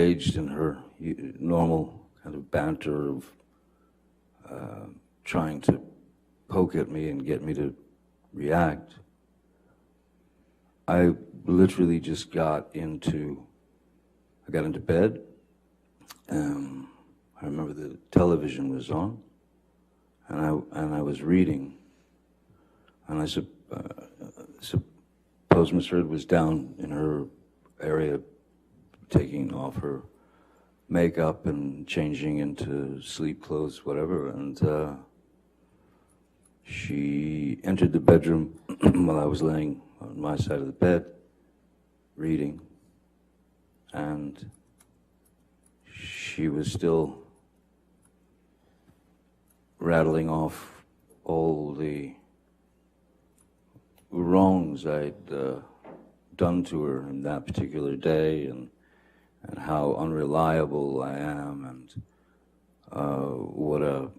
engaged in her normal kind of banter of trying to poke at me and get me to react. I literally just got into bed. I remember the television was on, and I was reading, and I suppose Miss Heard was down in her area taking off her makeup and changing into sleep clothes, whatever, and she entered the bedroom while I was laying on my side of the bed, reading, and she was still rattling off all the wrongs I'd done to her in that particular day, and how unreliable I am, and what a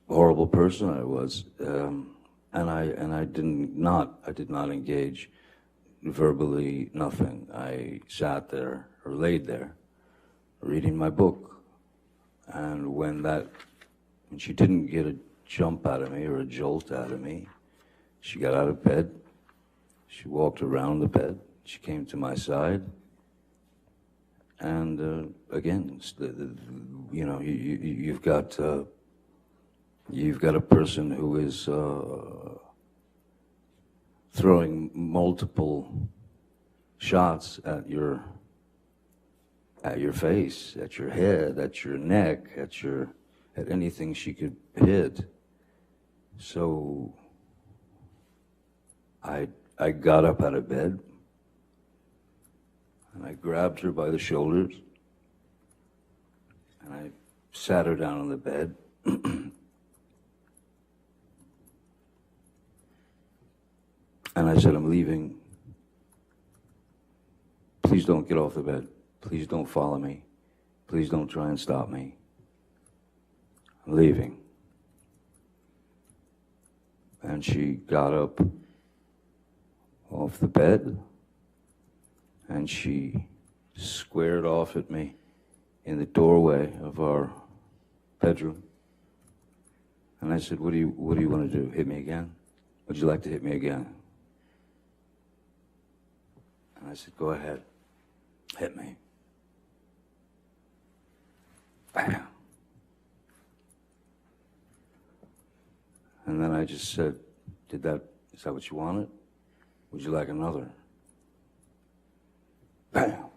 horrible person I was, and I did not engage verbally, nothing. I sat there or laid there, reading my book, and when she didn't get a jump out of me or a jolt out of me, she got out of bed. She walked around the bed. She came to my side, and again, you've got a person who is throwing multiple shots at your face, at your head, at your neck, at anything she could hit. So I got up out of bed, and I grabbed her by the shoulders, and I sat her down on the bed. And I said, I'm leaving. Please don't get off the bed. Please don't follow me. Please don't try and stop me. I'm leaving. And she got up off the bed, and she squared off at me in the doorway of our bedroom. And I said, what do you want to do? Hit me again? Would you like to hit me again? And I said, go ahead, hit me. Bam. And then I just said, is that what you wanted? Would you like another? Bam.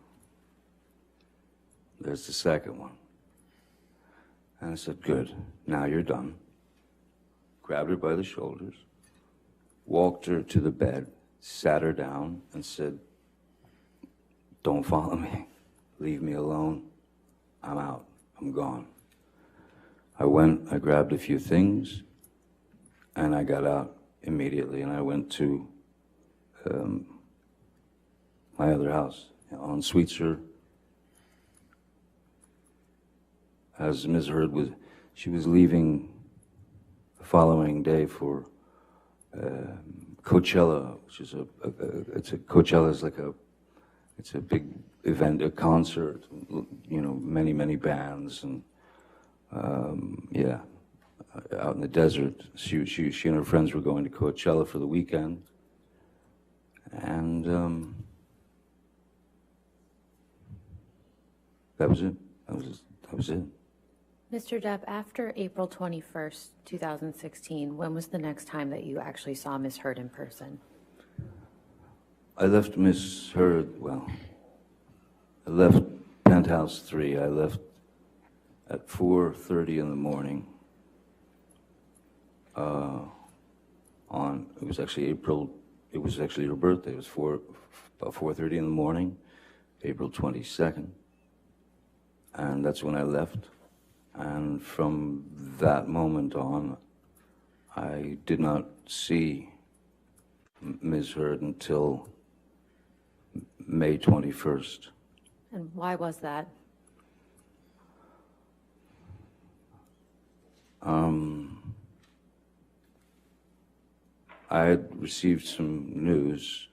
There's the second one. And I said, good, now you're done. Grabbed her by the shoulders, walked her to the bed, sat her down, and said, don't follow me. Leave me alone. I'm out. I'm gone. I went, I grabbed a few things, and I got out immediately, and I went to my other house on Sweetser. As Ms. Heard she was leaving the following day for Coachella, which is Coachella is like it's a big event, a concert, many bands, and out in the desert. She and her friends were going to Coachella for the weekend, and that was it. That was it. Mr. Depp, after April 21st, 2016, when was the next time that you actually saw Ms. Heard in person? I left Miss Heard, I left Penthouse 3. I left at 4:30 in the morning. It was actually her birthday. It was about 4:30 in the morning, April 22nd. And that's when I left. And from that moment on, I did not see Ms. Heard until May 21st. And why was that? I had received some news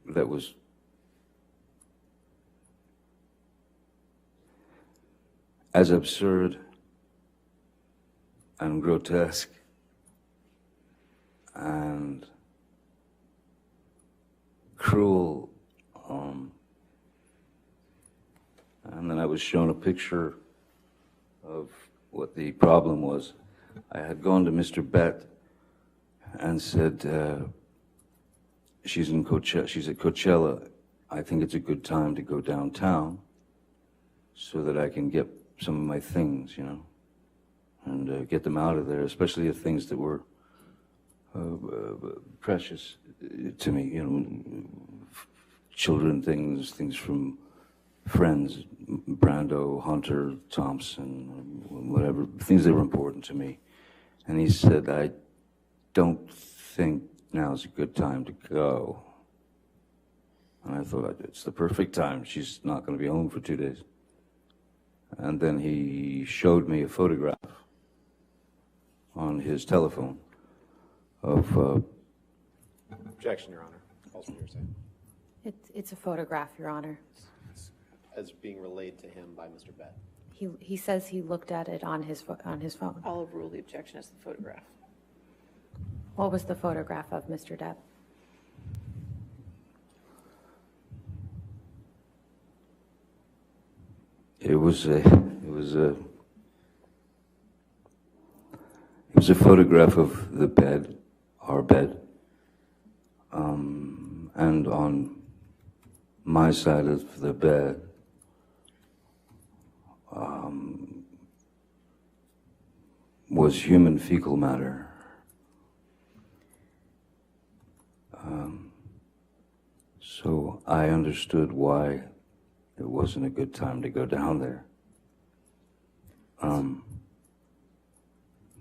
that was as absurd and grotesque and cruel. And then I was shown a picture of what the problem was. I had gone to Mr. Bett and said, she's at Coachella. I think it's a good time to go downtown so that I can get some of my things, you know, and get them out of there, especially the things that were precious to me, you know, children things from friends, Brando, Hunter, Thompson, whatever, things that were important to me. And he said, I don't think now's a good time to go. And I thought, it's the perfect time. She's not going to be home for 2 days. And then he showed me a photograph on his telephone of... Objection, Your Honor. Also hearsay. It's a photograph, Your Honor. As being relayed to him by Mr. Bett. He says he looked at it on his phone. I'll overrule the objection as the photograph. What was the photograph of Mr. Depp? It was a photograph of the bed, our bed, and on my side of the bed, was human fecal matter. So I understood why it wasn't a good time to go down there.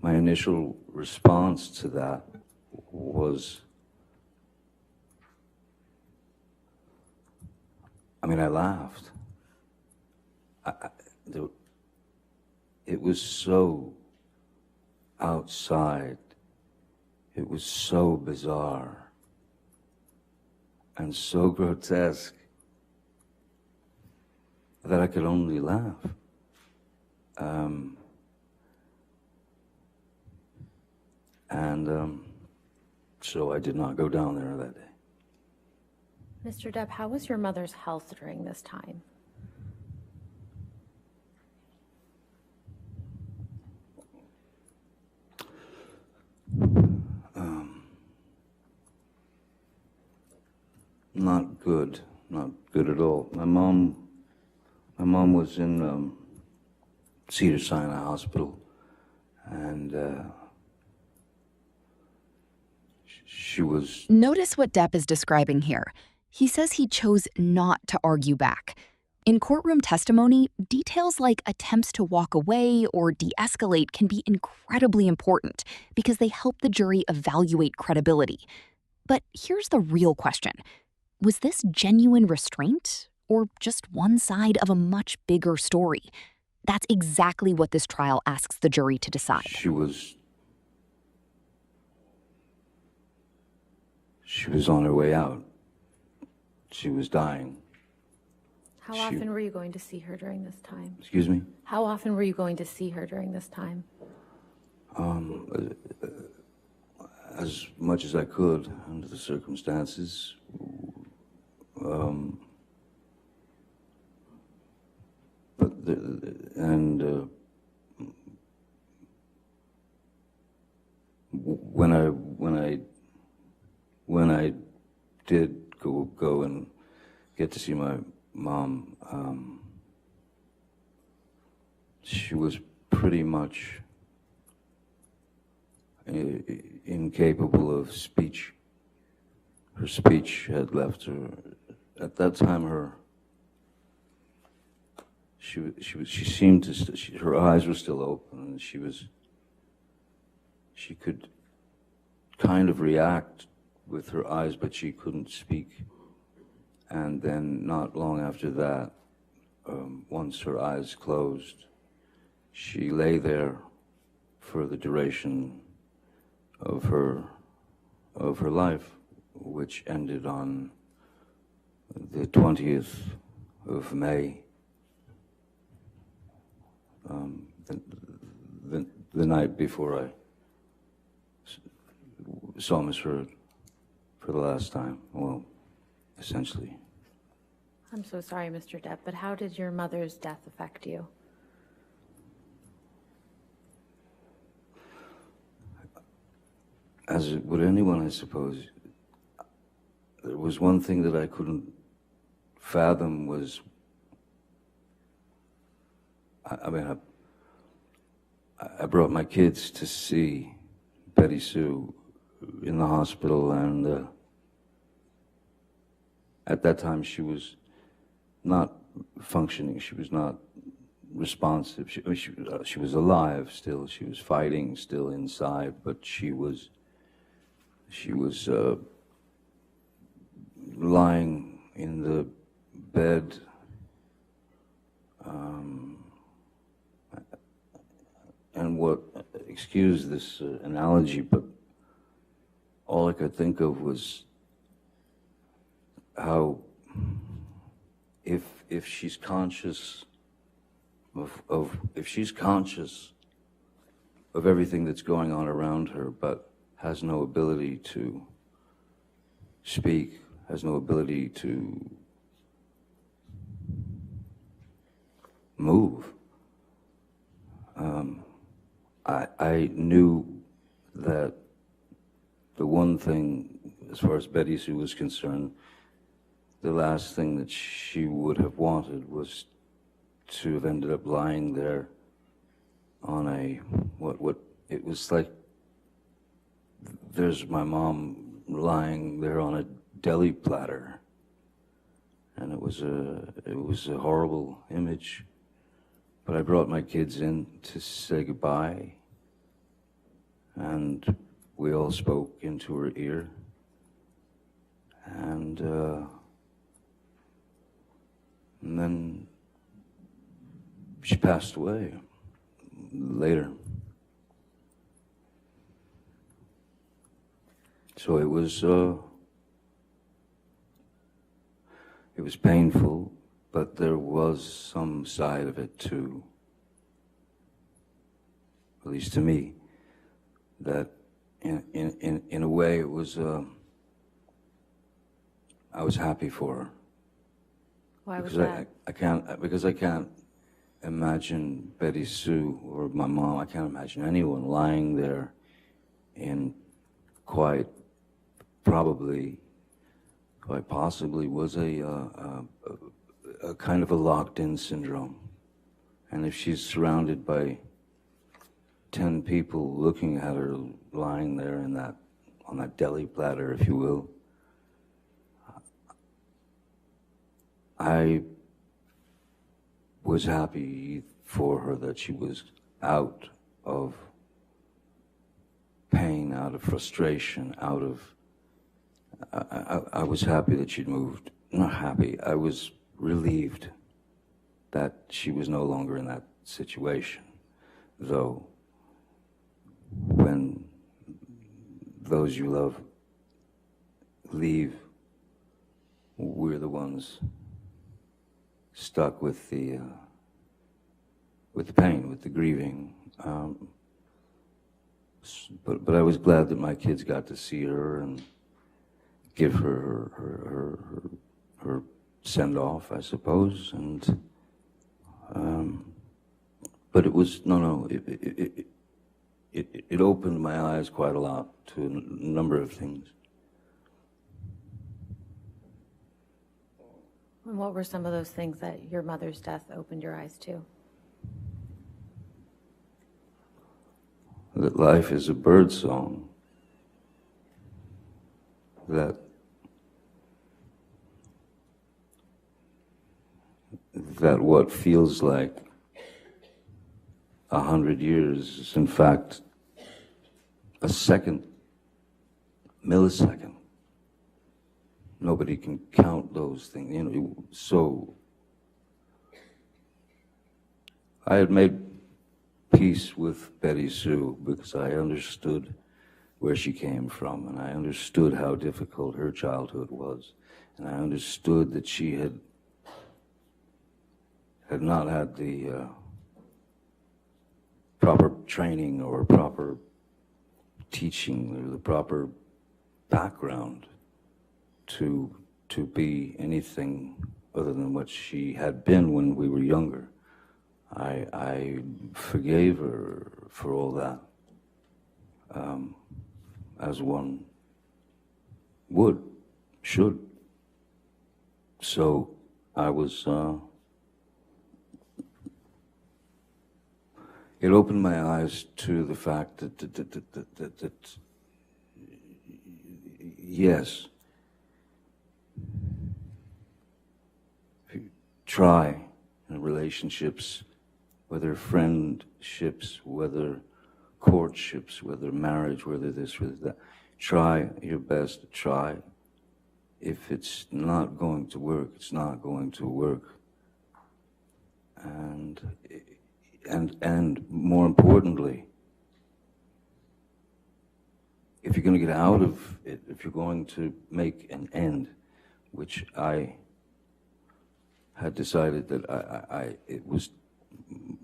My initial response to that was, I laughed. It was so outside. It was so bizarre and so grotesque that I could only laugh. So I did not go down there that day. Mr. Depp, how was your mother's health during this time? Not good at all. My mom was in Cedars-Sinai Hospital, and she was... Notice what Depp is describing here. He says he chose not to argue back. In courtroom testimony, details like attempts to walk away or de-escalate can be incredibly important because they help the jury evaluate credibility. But here's the real question. Was this genuine restraint or just one side of a much bigger story? That's exactly what this trial asks the jury to decide. She was on her way out. She was dying. How often were you going to see her during this time? Excuse me? How often were you going to see her during this time? As much as I could under the circumstances. When I did go and get to see my mom, she was pretty much incapable of speech. Her speech had left her. At that time, her eyes were still open, and she could kind of react with her eyes, but she couldn't speak. And then not long after that, once her eyes closed, she lay there for the duration of her life, which ended on the 20th of May, the night before I saw Miss Heard for the last time. Well, essentially. I'm so sorry, Mr. Depp, but how did your mother's death affect you? As it would anyone, I suppose. There was one thing that I couldn't fathom was, I brought my kids to see Betty Sue in the hospital, and at that time she was not functioning. She was not responsive. She was alive still. She was fighting still inside, but she was lying in the bed, and excuse this analogy, but all I could think of was how if she's conscious if she's conscious of everything that's going on around her, but has no ability to speak, has no ability to move. I knew that the one thing, as far as Betty Sue was concerned, the last thing that she would have wanted was to have ended up lying there on it was like, there's my mom lying there on a deli platter, and it was a horrible image. But I brought my kids in to say goodbye, and we all spoke into her ear, and then she passed away later. So it was painful, but there was some side of it too, at least to me, that in a way it was, I was happy for her. Why was Because that? because I can't imagine Betty Sue or my mom, I can't imagine anyone lying there in quite possibly was a kind of a locked-in syndrome. And if she's surrounded by 10 people looking at her lying there on that deli platter, if you will, I was happy for her that she was out of pain, out of frustration, out of... I was happy that she'd moved. Not happy, I was relieved that she was no longer in that situation. Though, when those you love leave, we're the ones stuck with the pain, with the grieving. But I was glad that my kids got to see her and give her send off, I suppose. And but it was it opened my eyes quite a lot to a number of things. And what were some of those things that your mother's death opened your eyes to? That life is a bird song. That what feels like 100 years is in fact a second, millisecond. Nobody can count those things, you know. So I had made peace with Betty Sue because I understood where she came from, and I understood how difficult her childhood was, and I understood that she had not had the proper training or proper teaching or the proper background to be anything other than what she had been when we were younger. I forgave her for all that, as one would, should. So I was, it opened my eyes to the fact that yes, if you try in relationships, whether friendships, whether courtships, whether marriage, whether this, whether that, try your best to try. If it's not going to work, it's not going to work. And more importantly, if you're going to get out of it, if you're going to make an end, which I had decided that it was,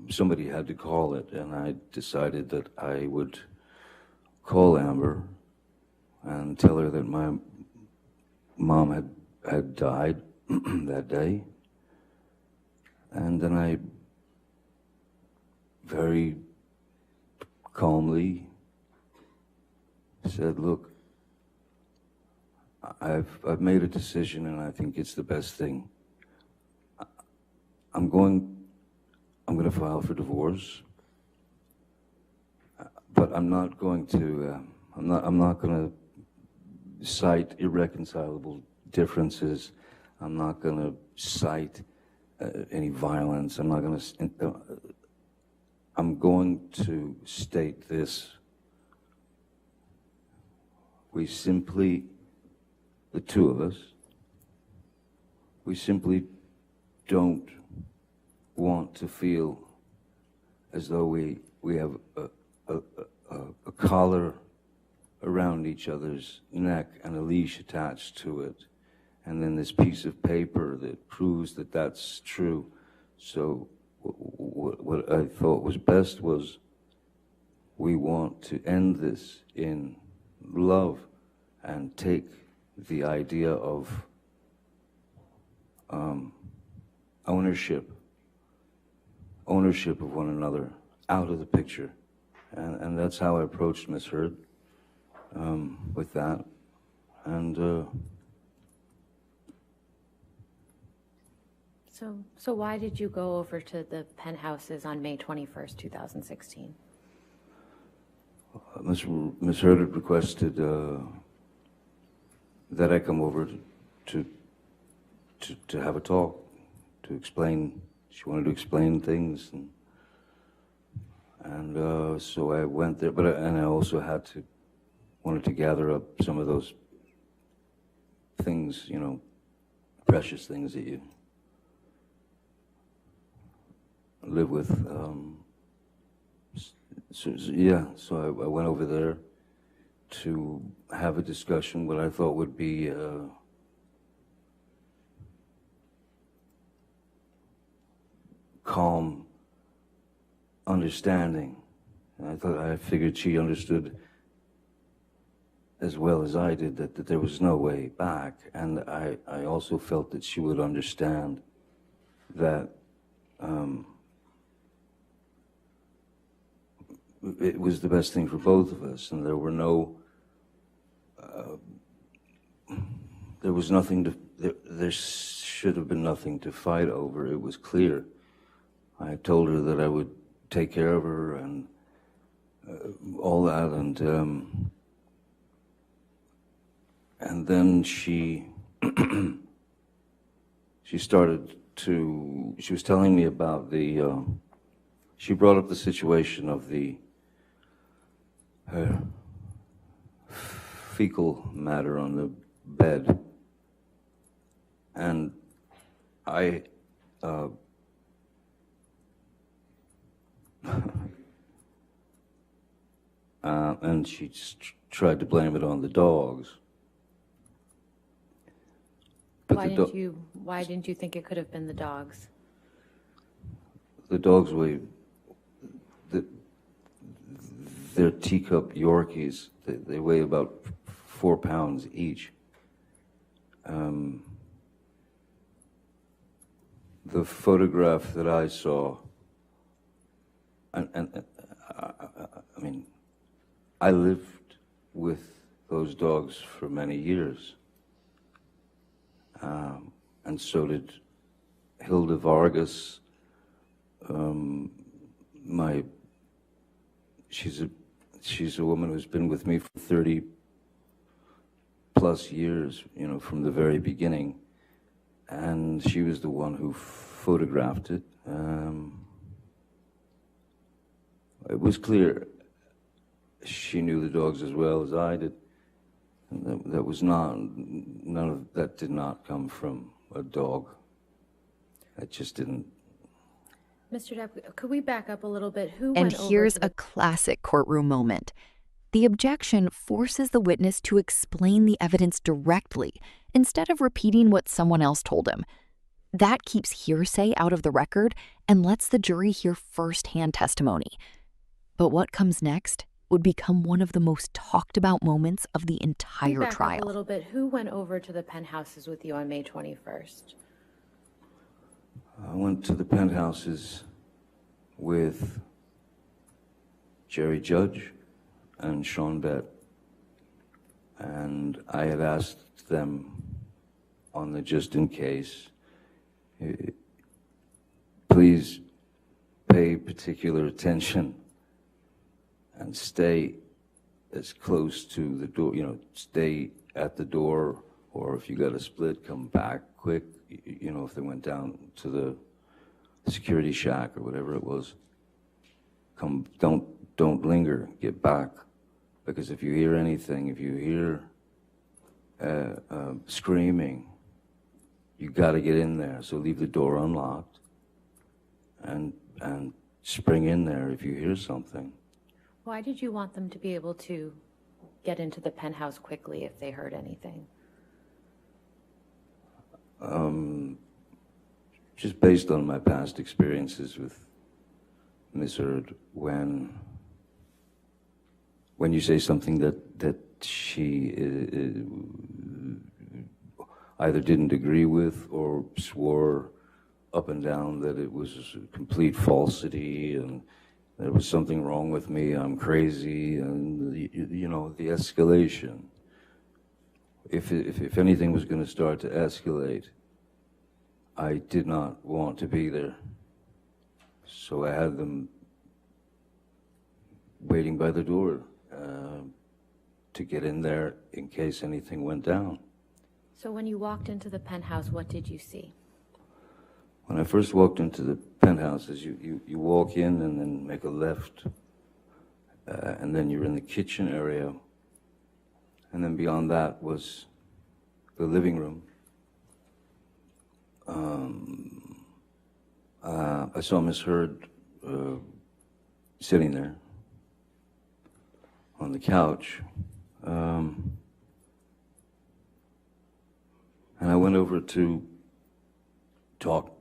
somebody had to call it, and I decided that I would call Amber and tell her that my mom had died that day. And then I very calmly said, look, I've made a decision, and I think it's the best thing. I'm going to file for divorce, but I'm not going to cite irreconcilable differences. I'm not going to cite any violence. I'm going to state this. We simply, the two of us, we simply don't want to feel as though we have a collar around each other's neck and a leash attached to it, and then this piece of paper that proves that that's true. So what I thought was best was, we want to end this in love and take the idea of ownership of one another out of the picture. And that's how I approached Miss Heard with that. And So why did you go over to the penthouses on May 21st, 2016? Miss Heard had requested that I come over to have a talk, to explain. She wanted to explain things, and so I went there. And I also wanted to gather up some of those things, precious things that you live with. So I went over there to have a discussion, what I thought would be calm understanding. And I figured she understood as well as I did that there was no way back. And I also felt that she would understand that it was the best thing for both of us, and there were there was nothing there should have been nothing to fight over. It was clear. I told her that I would take care of her and all that, and then she she was telling me about she brought up the situation of her fecal matter on the bed, and and she tried to blame it on the dogs. But Why didn't you think it could have been the dogs? the dogs weigh, they're teacup Yorkies. They weigh about 4 pounds each. The photograph that I saw, and I mean, I lived with those dogs for many years, and so did Hilda Vargas. She's a woman who's been with me for 30 plus years, you know, from the very beginning, and she was the one who photographed it. It was clear she knew the dogs as well as I did. And that was none of that did not come from a dog. That just didn't. Mr. Depp, could we back up a little bit? Who And went over here's to the a classic courtroom moment. The objection forces the witness to explain the evidence directly instead of repeating what someone else told him. That keeps hearsay out of the record and lets the jury hear firsthand testimony. But what comes next would become one of the most talked about moments of the Can we entire back up trial. a little bit? Who went over to the penthouses with you on May 21st? I went to the penthouses with Jerry Judge and Sean Bett, and I had asked them on the just in case, please pay particular attention and stay as close to the door, you know, stay at the door, or if you got a split, come back quick, you know, if they went down to the security shack or whatever it was, don't linger, get back, because if you hear anything, if you hear screaming, you got to get in there. So leave the door unlocked and spring in there if you hear something. Why did you want them to be able to get into the penthouse quickly if they heard anything? Just based on my past experiences with Miss Heard, when you say something that she either didn't agree with or swore up and down that it was a complete falsity and there was something wrong with me, I'm crazy, and you know, the escalation. If anything was going to start to escalate, I did not want to be there. So I had them waiting by the door to get in there in case anything went down. So when you walked into the penthouse, what did you see? When I first walked into the penthouses, you walk in and then make a left, and then you're in the kitchen area, and then beyond that was the living room. I saw Miss Heard sitting there on the couch, and I went over to talk.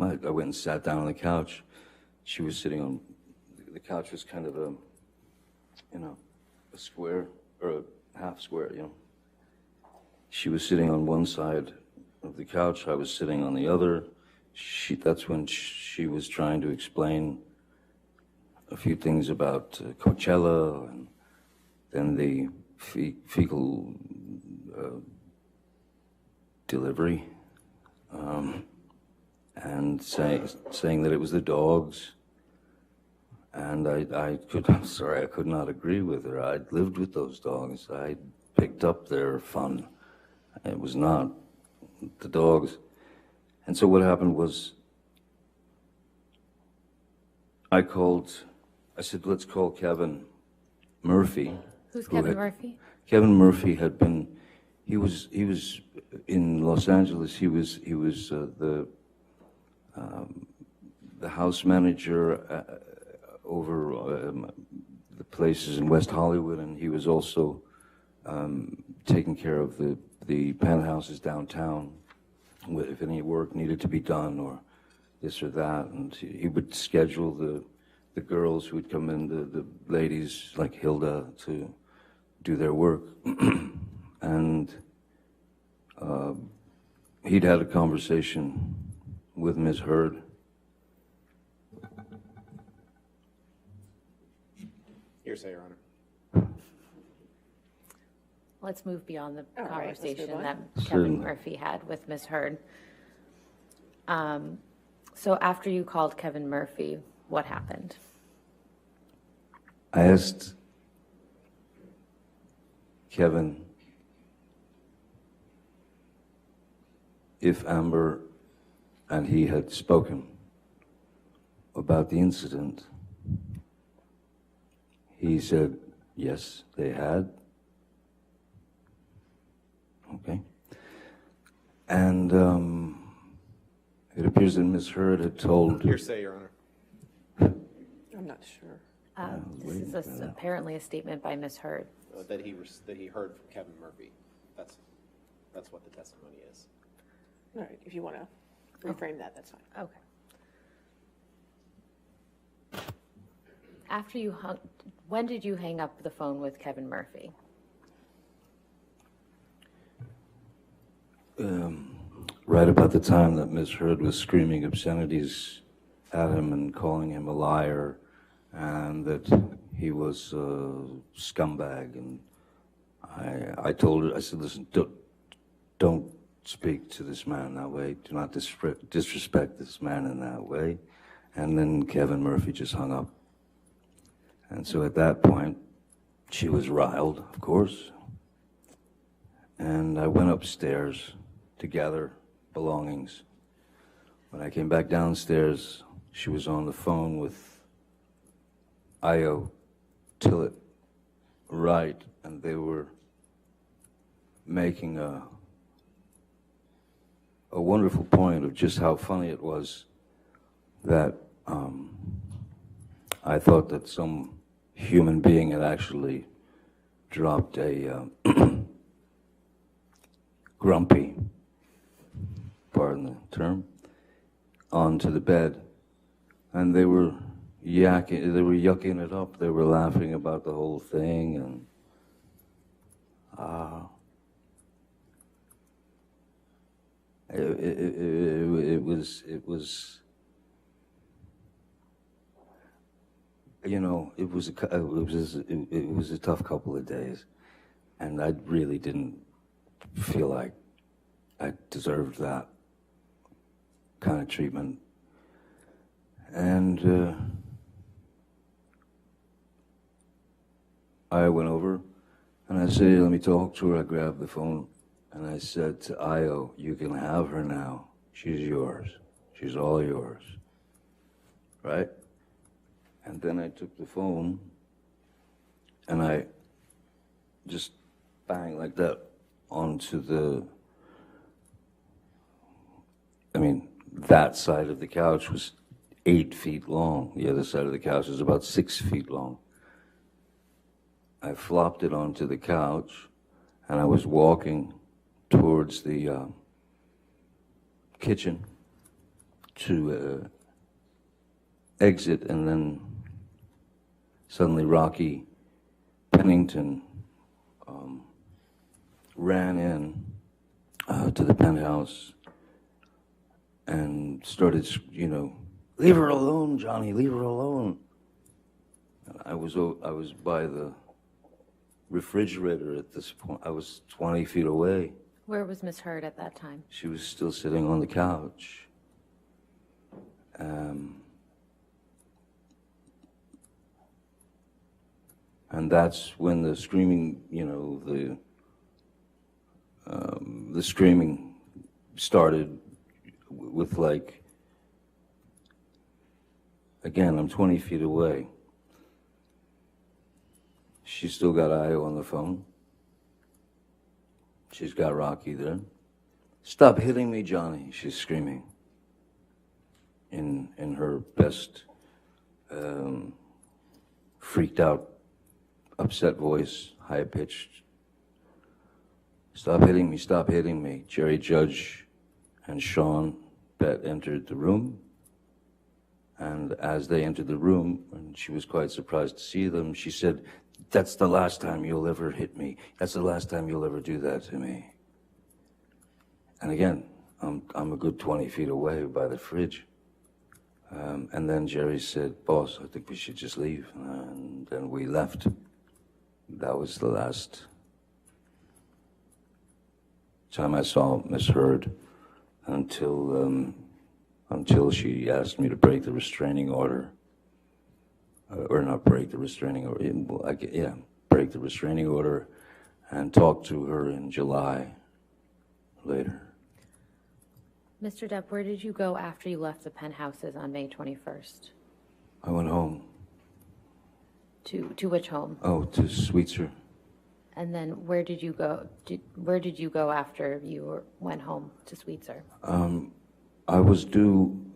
I went and sat down on the couch. She was sitting on, the couch was kind of a, you know, a square, or a half square, you know. She was sitting on one side of the couch, I was sitting on the other. That's when she was trying to explain a few things about Coachella, and then the fecal delivery, and saying that it was the dogs. And I could not agree with her. I'd lived with those dogs. I picked up their fun. It was not the dogs. And so what happened was, I said, let's call Kevin Murphy. Who's Kevin Murphy? Kevin Murphy had been, he was in Los Angeles. He was the house manager over the places in West Hollywood, and he was also taking care of the penthouses downtown, if any work needed to be done or this or that. And he would schedule the girls who would come in, the ladies like Hilda, to do their work. And he'd had a conversation with Ms. Heard. Hearsay, Your Honor. Let's move beyond the All right, let's move conversation on. that Sure. Kevin Murphy had with Ms. Heard. So after you called Kevin Murphy, what happened? I asked Kevin if Amber and he had spoken about the incident. He said, yes, they had. Okay. And it appears that Ms. Heard had told... Hearsay, Your Honor. I'm not sure. This is apparently a statement by Ms. Heard. That he heard from Kevin Murphy. That's what the testimony is. All right, if you want to reframe that, that's fine. Okay. After you when did you hang up the phone with Kevin Murphy? Right about the time that Ms. Heard was screaming obscenities at him and calling him a liar, and that he was a scumbag. And I told her, I said, listen, don't speak to this man that way. Do not disrespect this man in that way. And then Kevin Murphy just hung up. And so at that point, she was riled, of course. And I went upstairs to gather belongings. When I came back downstairs, she was on the phone with Io Tillett Wright, and they were making a wonderful point of just how funny it was that I thought that some human being had actually dropped a grumpy, pardon the term, onto the bed, and they were yucking it up. They were laughing about the whole thing, and it was. You know, it was a tough couple of days, and I really didn't feel like I deserved that kind of treatment. And I went over, and I said, let me talk to her. I grabbed the phone, and I said to Io, you can have her now. She's yours. She's all yours. Right? And then I took the phone, and I just banged like that onto that side of the couch was 8 feet long. The other side of the couch was about 6 feet long. I flopped it onto the couch, and I was walking towards the kitchen to exit, and then suddenly Rocky Pennington ran in to the penthouse and started, leave her alone, Johnny, leave her alone. And I was by the refrigerator at this point. I was 20 feet away. Where was Ms. Heard at that time? She was still sitting on the couch. And that's when the screaming, the screaming started with, like, again, I'm 20 feet away. She's still got Io on the phone. She's got Rocky there. Stop hitting me, Johnny, she's screaming in her best freaked out upset voice, high-pitched, "Stop hitting me, stop hitting me." Jerry Judge and Sean Bett entered the room. And as they entered the room, and she was quite surprised to see them, she said, "That's the last time you'll ever hit me. That's the last time you'll ever do that to me." And again, I'm a good 20 feet away by the fridge. And then Jerry said, "Boss, I think we should just leave." And then we left. That was the last time I saw Miss Heard until she asked me to break the restraining order. Or not break the restraining order, break the restraining order and talk to her in July later. Mr. Depp, where did you go after you left the penthouses on May 21st? I went home. To which home? Oh, to Sweetser. And then where did you go? Where did you go after you went home to Sweetser? I was due